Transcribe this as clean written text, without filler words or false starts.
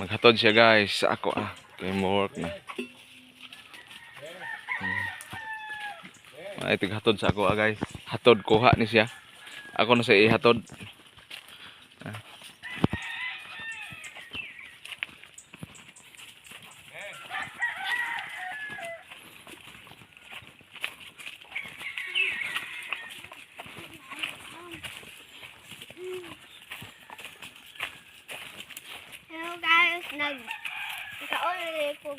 Maghatod siya guys sa ako kay mo work na. Ay tighatod sa ako guys. Hatod kuha ni siya. Ako na sa ihatod. Hello guys, nagkaon ulit po